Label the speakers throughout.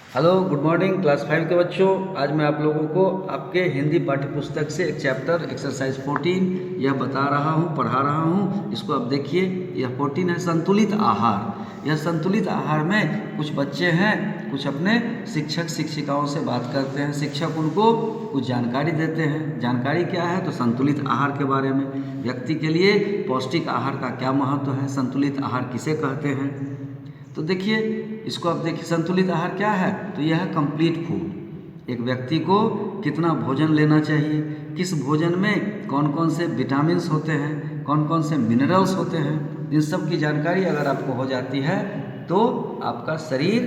Speaker 1: Hello, good morning class 5 के बच्चों। आज मैं आप लोगों को आपके हिंदी पाठ्य पुस्तक से एक चैप्टर एक्सरसाइज 14 यह बता रहा हूँ, पढ़ा रहा हूँ। इसको आप देखिए, यह 14 है संतुलित आहार। यह संतुलित आहार में कुछ बच्चे हैं, कुछ अपने शिक्षक शिक्षिकाओं से बात करते हैं। शिक्षक उनको कुछ जानकारी देते हैं। जानकारी क्या है? तो संतुलित आहार के बारे में, व्यक्ति के लिए पौष्टिक आहार का क्या महत्व है, संतुलित आहार किसे कहते हैं। तो देखिए, इसको आप देखिए, संतुलित आहार क्या है? तो यह है कंप्लीट फूड। एक व्यक्ति को कितना भोजन लेना चाहिए, किस भोजन में कौन कौन से विटामिन्स होते हैं, कौन कौन से मिनरल्स होते हैं, इन सब की जानकारी अगर आपको हो जाती है तो आपका शरीर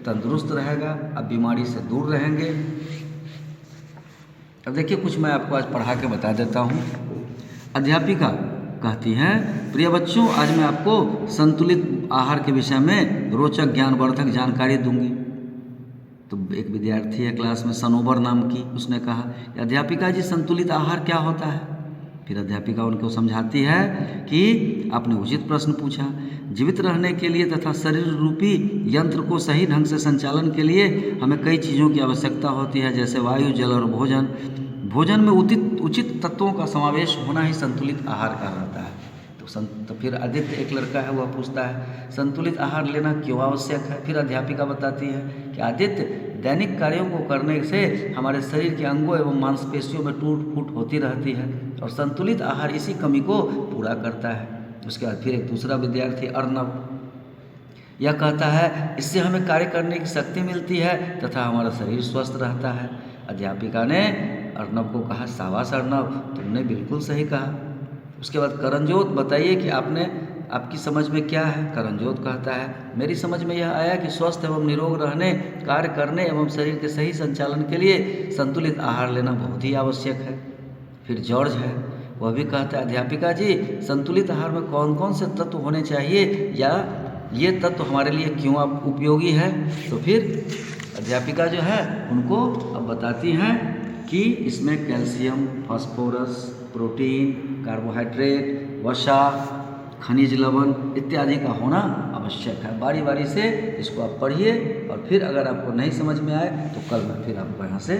Speaker 1: तंदुरुस्त रहेगा, आप बीमारी से दूर रहेंगे। अब देखिए, कुछ मैं आपको आज पढ़ा के बता देता हूँ। अध्यापिका कहती हैं, प्रिय बच्चों, आज मैं आपको संतुलित आहार के विषय में रोचक ज्ञानवर्धक जानकारी दूंगी। तो एक विद्यार्थी है क्लास में, सनोबर नाम की, उसने कहा, अध्यापिका जी, संतुलित आहार क्या होता है? फिर अध्यापिका उनको समझाती है कि आपने उचित प्रश्न पूछा। जीवित रहने के लिए तथा शरीर रूपी यंत्र को सही ढंग से संचालन के लिए हमें कई चीज़ों की आवश्यकता होती है, जैसे वायु, जल और भोजन। भोजन में उचित तत्वों का समावेश होना ही संतुलित आहार कहलाता है। तो फिर आदित्य, एक लड़का है, वह पूछता है, संतुलित आहार लेना क्यों आवश्यक है? फिर अध्यापिका बताती है कि आदित्य, दैनिक कार्यों को करने से हमारे शरीर के अंगों एवं मांसपेशियों में टूट फूट होती रहती है और संतुलित आहार इसी कमी को पूरा करता है। उसके बाद फिर एक दूसरा विद्यार्थी अर्नब, यह कहता है, इससे हमें कार्य करने की शक्ति मिलती है तथा हमारा शरीर स्वस्थ रहता है। अध्यापिका ने अर्नब को कहा, शाबाश अर्नब, तुमने बिल्कुल सही कहा। उसके बाद करणजोत, बताइए कि आपकी समझ में क्या है? करणजोत कहता है, मेरी समझ में यह आया कि स्वस्थ एवं निरोग रहने, कार्य करने एवं शरीर के सही संचालन के लिए संतुलित आहार लेना बहुत ही आवश्यक है। फिर जॉर्ज है, वह भी कहता है, अध्यापिका जी, संतुलित आहार में कौन कौन से तत्व होने चाहिए या ये तत्व हमारे लिए क्यों उपयोगी है? तो फिर अध्यापिका जो है उनको अब बताती हैं कि इसमें कैल्शियम, फास्फोरस, प्रोटीन, कार्बोहाइड्रेट, वसा, खनिज लवण इत्यादि का होना आवश्यक है। बारी बारी से इसको आप पढ़िए और फिर अगर आपको नहीं समझ में आए तो कल मैं फिर आपको यहाँ से